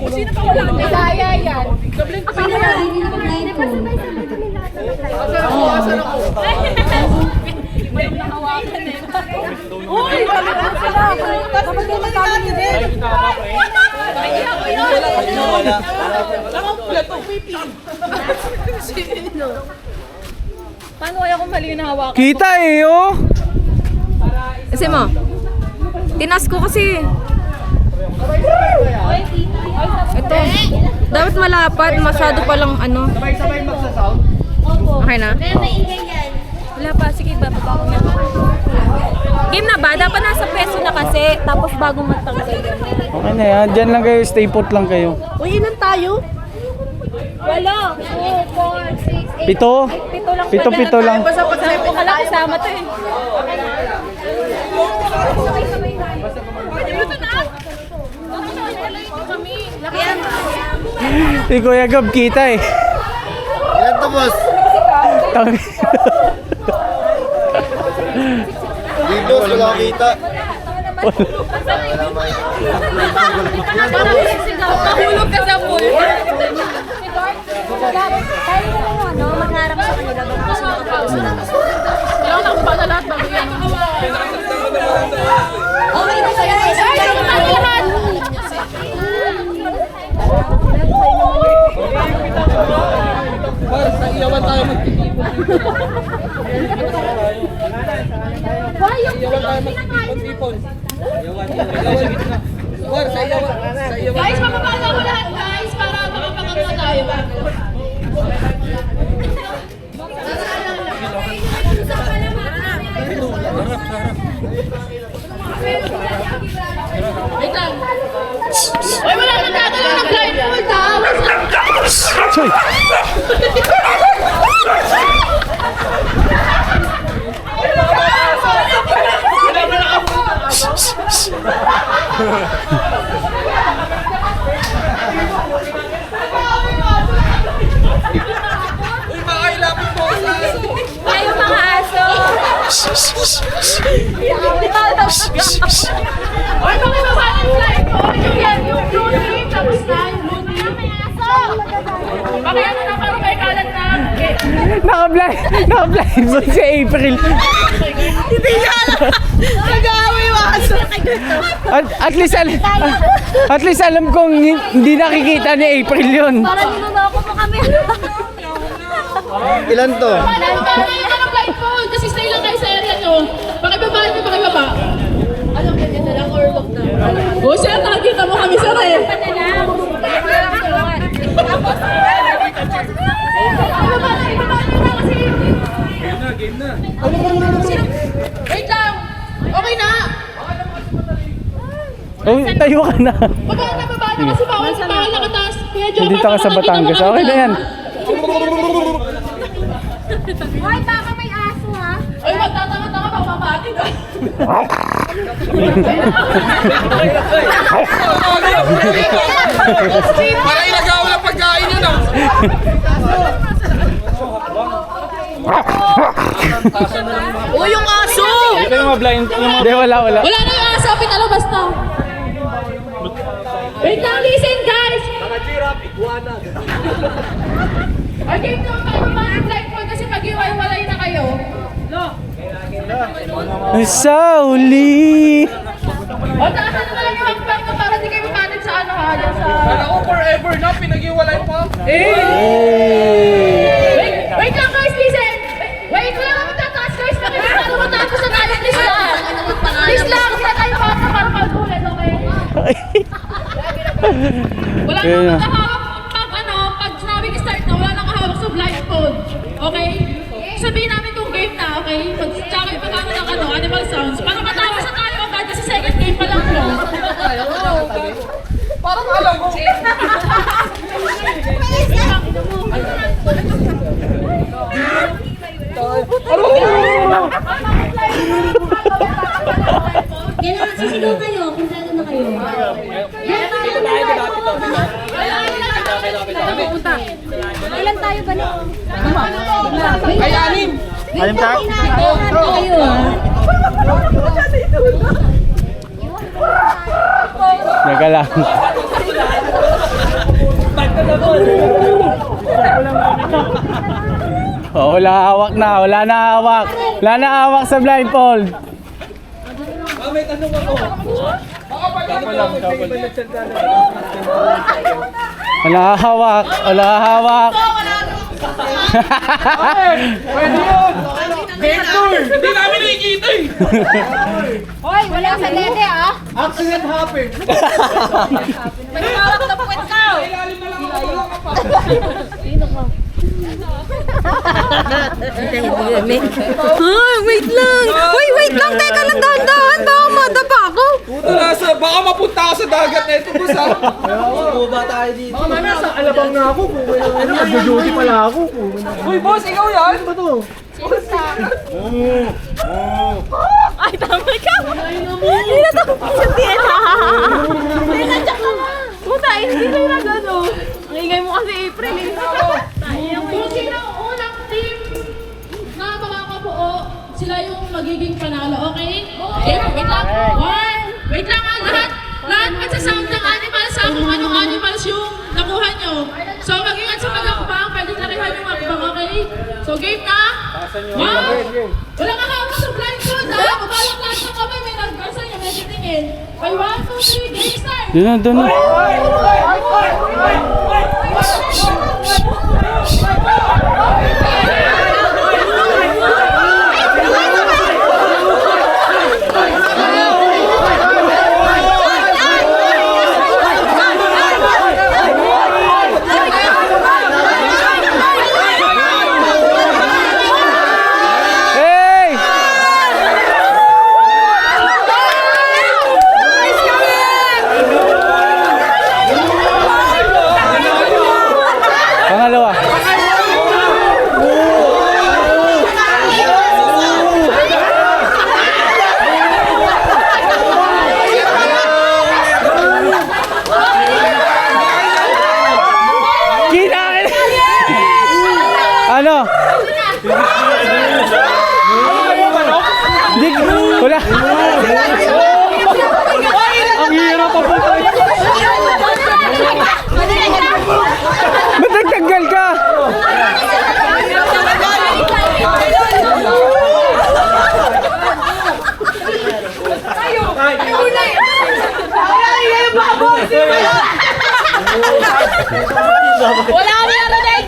Sino pa wala? Kaya yan. Ako na, hindi na mag-live ko. Asan ako? Iba yung nakawakan eh. Uy! Kalimutan sila! Kapag yung magkakalit din! Ay, ako yun! Wala. Latong pipi! Sino? Paano kaya kung mali yung nahawakan? Kita eh, oh! Kasi mo, tinas ko kasi. Ito, dapat malapad, masyado palang ano. Sabay-sabay magsasound. Okay na? Wala pa, sige ba, pabago na. Game na ba? Dapat nasa peso na kasi, tapos bago matanggal. Okay na yan. Diyan lang kayo, stay put lang kayo. Uy, ilan tayo? Wala. 2, 4, 6, 8. Pito? Pito lang. Pito lang. Basta pag sampo ka lang, kasama to eh. Si Kuya Gab, kita eh. Ilan to, boss? Hindi, boss. Wala akong kita. Mahulog ka sa pool. Kaya na lang ano, magharap sa kanila. Kailangan nakuha na lahat bago yan. Okay na sa'yo. Ay, lahat! Sa iyawan tayo magtitipon. Iyawan tayo magtitipon. Iyawan sa gitna. War, sa iyawan. Guys, mapapala mo lahat guys para makapagano tayo. Wait lang. Uy, wala nang dadalo ng blindfold ha. Choy! Uy, makailapin po sa... Kayo mga aso. Uy, makibaba ng blindfold. Yung yan, yung blue team. Tapos na, yung blue team. May aso. Pakiano na parang may kalat na. Naka-blind mo si April. Hindi niya alam. Nag-aaway yung aso. At least alam kong hindi nakikita ni April yun. Parang ninunoko mo kami. Ilan to? Kaya ka ng blindfold kasi stay lang kayo sa area nyo. Pakibaba nyo, pakibaba. Anong ganyan na lang or wag na? O siya, nakikita mo kami sa rin. Game na. Wait lang. Okay na. Oh, tayo ka na. Baba na kasi bawal nakataas. Kaya Joe, Nandito ka sa Batangas. Okay na yan. Hoy, baka may aso ha. Ay, magtatanga-tanga pa, mabati ka. Para ilagaw lang pagkain yun ah. O, yung aso! Ito yung mga blind. Hindi, wala. Wala na yung aso, pinalabas na. Wait lang, listen guys! Okay, ito ang mga blindfold kasi mag-iwalay na kayo. Sauli! O, taasan na lang yung hakbang ko para di kayo mapanit sa ano ha, dyan sa... Kala ko forever na, pinag-iwalay pa. Wait lang guys, listen! Wait lang ako tataas guys, bakit para matapos na tayo, please lang! Please lang, sa tayo para pag-ulit, okay? Wala Kaya na. nang nakahawak pag sinabing start na, wala nang kahawak sa blindfold. Okay? Sabihin namin kung game na, okay? Tsaka ipagano ng animal sounds. Para matawas na tayo agad kasi second game pa lang no? Parang alam mo. Kailangan sisigaw kayo kung saan na kayo. Ilan tayo ba na? Ay, anim. Alim tayo? Kayo Teka lang. Oh, wala hawak na. Wala na hawak. Wala na hawak sa blindfold. May tanong ako. Wala hawak. Wala hawak. Hindi namin nakikita eh. Hoy, wala sa lede ah. Accident happened. May hawak na puwet ka. Ilalim na lang ako. Ay, wait lang. Hoy, wait lang. Teka lang, dahan-dahan. Baka madapa ako. Puto nasa, baka mapunta ako sa dagat na ito, boss ha. Buba tayo dito. Baka mamaya sa alabang na ako. Ano, nag-duty pala ako. Uy, boss, ikaw yan? Ano ba to? Ay, tama ka. Hindi na to. Hindi na. Hindi na, tsaka nga. Puta, hindi na gano. Ang ingay mo kasi April. Kung sino ang unang team na makakabuo, sila yung magiging panalo, okay? Okay, wait lang. One, wait lang ha, lahat magsasound ng animals sa kung anong animals yung nakuha nyo. So, mag-ingat sa pag-akbang, pwede tarihan yung akbang, okay? So, game na. Wow! Wala ka hawak sa blindfold ha, mabalak lahat ng kamay, may nag-garsa niya, may titingin. Okay, 1, 2, 3, game start! Doon na, doon na. Hey! Pangalawa. Kinain! Ano? Di, wala. Ang hirap pa po. Ba't nagtanggal ka? Wala kami ano din.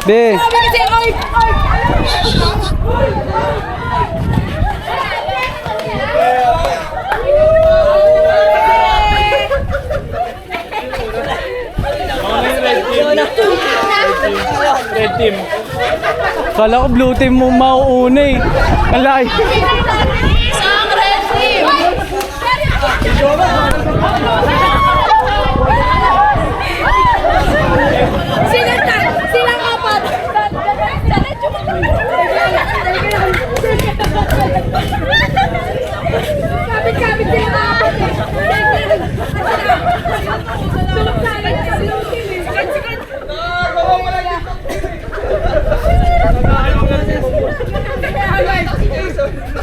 Di. Kasi, oy. Kala ko blue team mo mauuna eh. Alay.